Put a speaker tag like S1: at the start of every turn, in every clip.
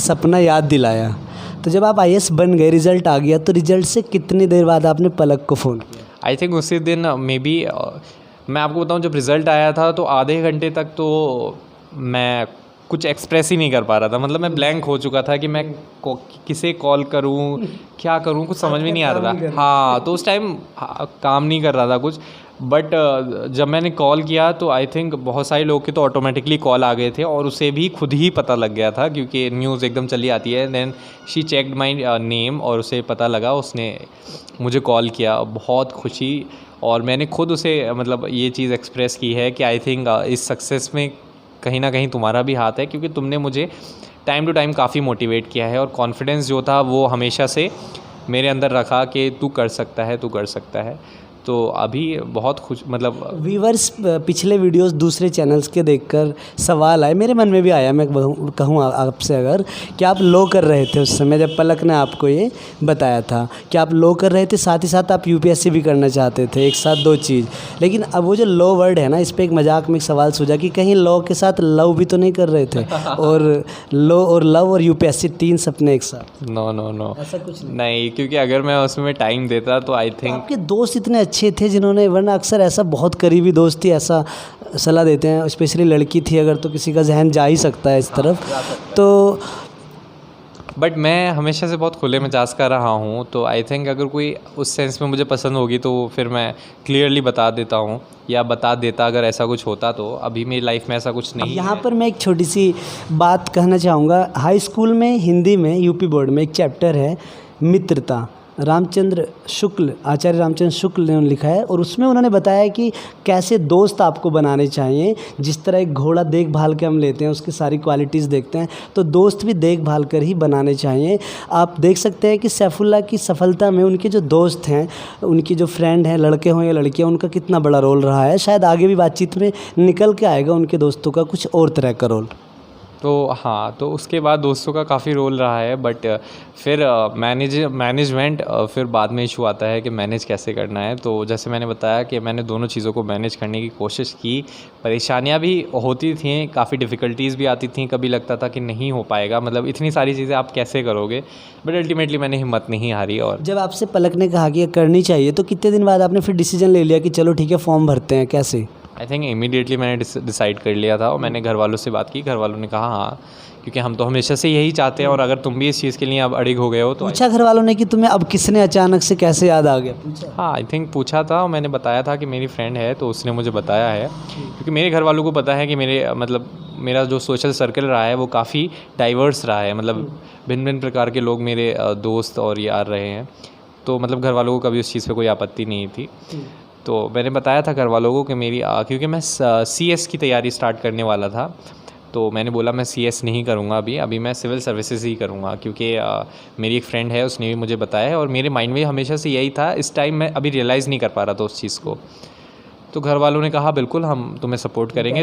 S1: सपना याद दिलाया। तो जब आप आईएएस बन गए, रिज़ल्ट आ गया, तो रिज़ल्ट से कितनी देर बाद आपने पलक को फ़ोन किया?
S2: आई थिंक उसी दिन मे बी मैं आपको बताऊं, जब रिज़ल्ट आया था तो आधे घंटे तक तो मैं कुछ एक्सप्रेस ही नहीं कर पा रहा था। मतलब मैं ब्लैंक हो चुका था कि मैं किसे कॉल करूं, क्या करूं, कुछ समझ में नहीं आ रहा था। हाँ, तो उस टाइम काम नहीं कर रहा था कुछ। बट जब मैंने कॉल किया तो आई थिंक बहुत सारे लोग के तो ऑटोमेटिकली कॉल आ गए थे और उसे भी खुद ही पता लग गया था, क्योंकि न्यूज़ एकदम चली आती है। Then she checked my name और उसे पता लगा, उसने मुझे कॉल किया। बहुत खुशी, और मैंने खुद उसे मतलब ये चीज़ एक्सप्रेस की है कि आई थिंक इस सक्सेस में कहीं ना कहीं तुम्हारा भी हाथ है, क्योंकि तुमने मुझे टाइम टू टाइम काफ़ी मोटिवेट किया है और कॉन्फिडेंस जो था वो हमेशा से मेरे अंदर रखा कि तू कर सकता है, तू कर सकता है। तो अभी बहुत खुश, मतलब
S1: व्यूवर्स पिछले वीडियोस दूसरे चैनल्स के देखकर सवाल आए, मेरे मन में भी आया, मैं कहूँ आपसे, अगर कि आप लो कर रहे थे उस समय जब पलक ने आपको ये बताया था कि आप लो कर रहे थे, साथ ही साथ आप यूपीएससी भी करना चाहते थे, एक साथ दो चीज़। लेकिन अब वो जो लो वर्ड है ना, इस पर एक मजाक में एक सवाल सूझा कि कहीं लो के साथ लव भी तो नहीं कर रहे थे और लो और लव और यूपीएससी 3 सपने एक साथ?
S2: नो
S1: ऐसा कुछ
S2: नहीं, क्योंकि अगर मैं उसमें टाइम देता तो आई थिंक
S1: आपके दोस्त इतने अच्छे थे जिन्होंने, वरना अक्सर ऐसा बहुत करीबी दोस्त ही ऐसा सलाह देते हैं, स्पेशली लड़की थी अगर, तो किसी का जहन जा ही सकता है इस तरफ। तो
S2: बट मैं हमेशा से बहुत खुले मिजाज का रहा हूँ, तो आई थिंक अगर कोई उस सेंस में मुझे पसंद होगी तो फिर मैं क्लियरली बता देता हूँ, या बता देता अगर ऐसा कुछ होता। तो अभी मेरी लाइफ में ऐसा कुछ नहीं है।
S1: यहाँ पर मैं एक छोटी सी बात कहना चाहूँगा। हाई स्कूल में हिंदी में यूपी बोर्ड में एक चैप्टर है मित्रता, रामचंद्र शुक्ल, आचार्य रामचंद्र शुक्ल ने लिखा है, और उसमें उन्होंने बताया कि कैसे दोस्त आपको बनाने चाहिए। जिस तरह एक घोड़ा देखभाल के हम लेते हैं, उसकी सारी क्वालिटीज़ देखते हैं, तो दोस्त भी देखभाल कर ही बनाने चाहिए। आप देख सकते हैं कि सैफुल्लाह की सफलता में उनके जो दोस्त हैं, उनकी जो फ्रेंड हैं, लड़के हों या लड़कियाँ, उनका कितना बड़ा रोल रहा है। शायद आगे भी बातचीत में निकल के आएगा उनके दोस्तों का कुछ और तरह का रोल।
S2: तो हाँ, तो उसके बाद दोस्तों का काफ़ी रोल रहा है। बट फिर मैनेजमेंट फिर बाद में इशू आता है कि मैनेज कैसे करना है। तो जैसे मैंने बताया कि मैंने दोनों चीज़ों को मैनेज करने की कोशिश की। परेशानियाँ भी होती थीं, काफ़ी डिफ़िकल्टीज़ भी आती थीं, कभी लगता था कि नहीं हो पाएगा, मतलब इतनी सारी चीज़ें आप कैसे करोगे। बट अल्टीमेटली मैंने हिम्मत नहीं हारी। और
S1: जब आपसे पलक ने कहा कि ये करनी चाहिए, तो कितने दिन बाद आपने फिर डिसीजन ले लिया कि चलो ठीक है फॉर्म भरते हैं, कैसे?
S2: आई थिंक इमीडिएटली मैंने डिसाइड कर लिया था, और मैंने घर वालों से बात की। घर वालों ने कहा हाँ, क्योंकि हम तो हमेशा से यही चाहते हैं, और अगर तुम भी इस चीज़ के लिए अब अड़िग हो गए हो तो।
S1: पूछा घर वालों ने कि तुम्हें अब किसने अचानक से कैसे याद आ गया? पूछा?
S2: हाँ, आई थिंक पूछा था, और मैंने बताया था कि मेरी फ्रेंड है, तो उसने मुझे बताया है। क्योंकि मेरे घर वालों को पता है कि मेरे मतलब मेरा जो सोशल सर्कल रहा है वो काफ़ी डाइवर्स रहा है, मतलब भिन्न भिन्न प्रकार के लोग मेरे दोस्त और यार रहे हैं। तो मतलब घर वालों को कभी उस चीज़ पे कोई आपत्ति नहीं थी। तो मैंने बताया था घर वालों को कि मेरी क्योंकि मैं CS की तैयारी स्टार्ट करने वाला था, तो मैंने बोला मैं CS नहीं करूँगा अभी मैं सिविल सर्विसेज ही करूँगा, क्योंकि मेरी एक फ्रेंड है, उसने भी मुझे बताया है, और मेरे माइंड में हमेशा से यही था। इस टाइम मैं अभी रियलाइज़ नहीं कर पा रहा था उस चीज़ को। तो घर वालों ने कहा बिल्कुल हम तुम्हें सपोर्ट करेंगे।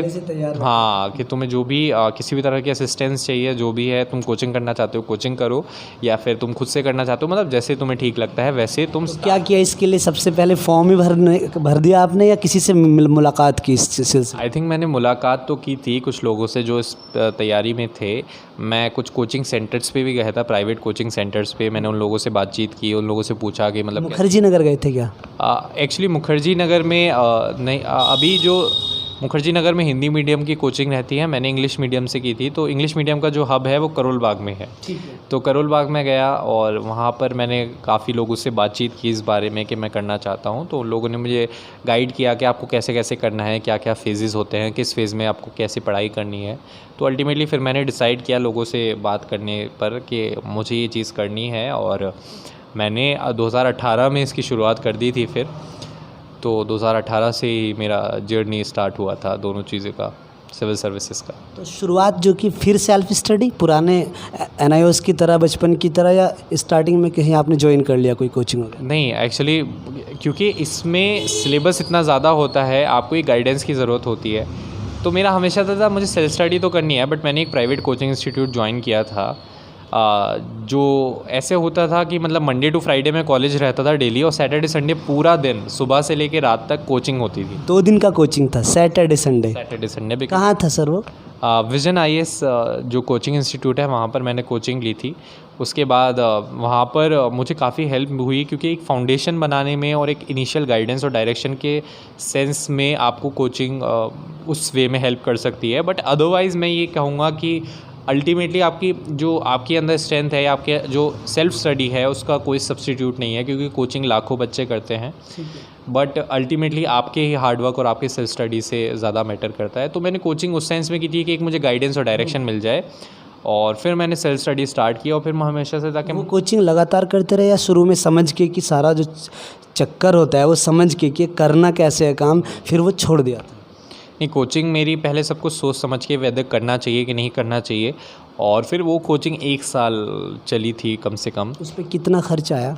S2: हाँ, कि तुम्हें जो भी किसी भी तरह की असिस्टेंस चाहिए, जो भी है, तुम कोचिंग करना चाहते हो कोचिंग करो, या फिर तुम खुद से करना चाहते हो, मतलब जैसे तुम्हें ठीक लगता है वैसे तुम।
S1: तो क्या किया इसके लिए? सबसे पहले फॉर्म ही भर दिया आपने, या किसी से मुलाकात की इस सिलसिले?
S2: आई थिंक मैंने मुलाकात तो की थी कुछ लोगों से जो इस तैयारी में थे। मैं कुछ कोचिंग सेंटर्स पे भी गया था, प्राइवेट कोचिंग सेंटर्स पे। मैंने उन लोगों से बातचीत की, उन लोगों से पूछा कि मतलब
S1: मुखर्जी नगर गए थे क्या?
S2: एक्चुअली मुखर्जी नगर में नहीं, अभी जो मुखर्जी नगर में हिंदी मीडियम की कोचिंग रहती है, मैंने इंग्लिश मीडियम से की थी। तो इंग्लिश मीडियम का जो हब है वो करोल बाग में है। तो करोल बाग में गया, और वहाँ पर मैंने काफ़ी लोगों से बातचीत की इस बारे में कि मैं करना चाहता हूँ। तो उन लोगों ने मुझे गाइड किया कि आपको कैसे कैसे करना है, क्या क्या फेजेज़ होते हैं, किस फेज़ में आपको कैसे पढ़ाई करनी है। तो अल्टीमेटली फिर मैंने डिसाइड किया लोगों से बात करने पर कि मुझे ये चीज़ करनी है, और मैंने 2018 में इसकी शुरुआत कर दी थी। फिर तो 2018 से ही मेरा जर्नी स्टार्ट हुआ था दोनों चीज़ों का, सिविल सर्विसेज का।
S1: तो शुरुआत जो कि फिर सेल्फ स्टडी पुराने NIOS की तरह, बचपन की तरह, या स्टार्टिंग में कहीं आपने ज्वाइन कर लिया कोई कोचिंग वगैरह?
S2: नहीं, एक्चुअली क्योंकि इसमें सिलेबस इतना ज़्यादा होता है, आपको एक गाइडेंस की ज़रूरत होती है। तो मेरा हमेशा था मुझे सेल्फ स्टडी तो करनी है, बट मैंने एक प्राइवेट कोचिंग इंस्टीट्यूट ज्वाइन किया था, जो ऐसे होता था कि मतलब मंडे टू फ्राइडे में कॉलेज रहता था डेली, और सैटरडे संडे पूरा दिन सुबह से लेकर रात तक कोचिंग होती थी।
S1: 2 दिन का कोचिंग था, सैटरडे संडे?
S2: सैटरडे संडे भी।
S1: कहाँ था सर वो?
S2: विज़न आईएएस जो कोचिंग इंस्टीट्यूट है वहाँ पर मैंने कोचिंग ली थी। उसके बाद वहाँ पर मुझे काफ़ी हेल्प हुई, क्योंकि एक फाउंडेशन बनाने में और एक इनिशियल गाइडेंस और डायरेक्शन के सेंस में आपको कोचिंग उस वे में हेल्प कर सकती है। बट अदरवाइज़ मैं ये कहूँगा कि अल्टीमेटली आपके अंदर स्ट्रेंथ है, आपके जो सेल्फ स्टडी है उसका कोई सब्स्टिट्यूट नहीं है, क्योंकि कोचिंग लाखों बच्चे करते हैं। बट अल्टीमेटली आपके ही हार्डवर्क और आपके सेल्फ स्टडी से ज़्यादा मैटर करता है। तो मैंने कोचिंग उस सेंस में की थी कि एक मुझे गाइडेंस और डायरेक्शन मिल जाए, और फिर मैंने सेल्फ स्टडी स्टार्ट किया। और फिर मैं हमेशा से ताकि
S1: वो कोचिंग लगातार करते रहे, या शुरू में समझ के कि सारा जो चक्कर होता है वो समझ के कि करना कैसे है काम, फिर वो छोड़ दिया था?
S2: नहीं, कोचिंग मेरी पहले सब कुछ सोच समझ के वेदर करना चाहिए कि नहीं करना चाहिए, और फिर वो कोचिंग 1 साल चली थी कम से कम।
S1: उस पर कितना खर्च आया?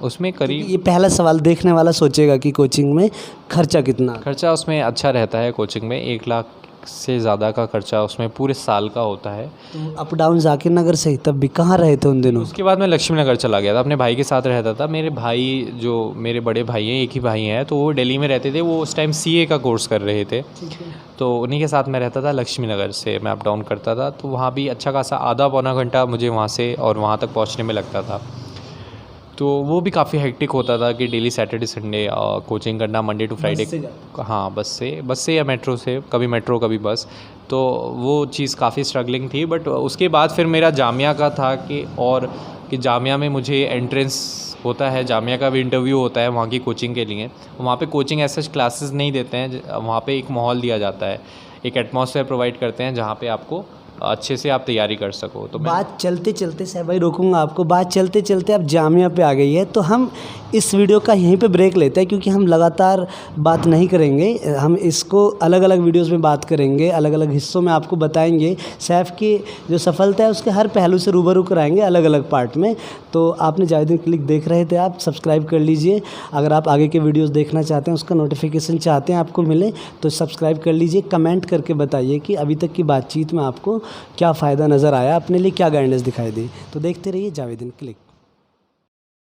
S2: उसमें करीब,
S1: ये पहला सवाल देखने वाला सोचेगा कि कोचिंग में खर्चा कितना?
S2: खर्चा उसमें अच्छा रहता है। कोचिंग में 1 लाख से ज़्यादा का खर्चा उसमें पूरे साल का होता है।
S1: तो अप डाउन जाकिर नगर से, तब भी कहाँ रहे थे उन दिनों?
S2: उसके बाद मैं लक्ष्मी नगर चला गया था, अपने भाई के साथ रहता था। मेरे भाई, जो मेरे बड़े भाई हैं, एक ही भाई हैं, तो वो दिल्ली में रहते थे। वो उस टाइम सीए का कोर्स कर रहे थे, तो उन्हीं के साथ मैं रहता था। लक्ष्मी नगर से मैं अप डाउन करता था, तो वहाँ भी अच्छा खासा आधा पौना घंटा मुझे वहाँ से और वहाँ तक पहुँचने में लगता था। तो वो भी काफ़ी हेक्टिक होता था कि डेली सैटरडे संडे कोचिंग करना, मंडे टू फ्राइडे। हाँ, बस से या मेट्रो से, कभी मेट्रो कभी बस। तो वो चीज़ काफ़ी स्ट्रगलिंग थी। बट उसके बाद फिर मेरा जामिया का था कि जामिया में मुझे एंट्रेंस होता है, जामिया का भी इंटरव्यू होता है वहाँ की कोचिंग के लिए। वहाँ पे कोचिंग ऐसे क्लासेस नहीं देते हैं, वहाँ पे एक माहौल दिया जाता है, एक एटमॉस्फेयर प्रोवाइड करते हैं जहाँ पे आपको अच्छे से आप तैयारी कर सको। तो
S1: बात चलते चलते साहब भाई, रोकूंगा आपको, बात चलते चलते अब जामिया पे आ गई है, तो हम इस वीडियो का यहीं पे ब्रेक लेते हैं, क्योंकि हम लगातार बात नहीं करेंगे। हम इसको अलग अलग वीडियोस में बात करेंगे, अलग अलग हिस्सों में आपको बताएंगे। सैफ की जो सफलता है उसके हर पहलू से रूबरू कराएंगे अलग अलग पार्ट में। तो आपने जावेदीन क्लिक देख रहे थे, आप सब्सक्राइब कर लीजिए। अगर आप आगे के वीडियोज़ देखना चाहते हैं, उसका नोटिफिकेशन चाहते हैं आपको मिले, तो सब्सक्राइब कर लीजिए। कमेंट करके बताइए कि अभी तक की बातचीत में आपको क्या फ़ायदा नज़र आया, अपने लिए क्या गाइडेंस दिखाई दी। तो देखते रहिए जावेदीन क्लिक।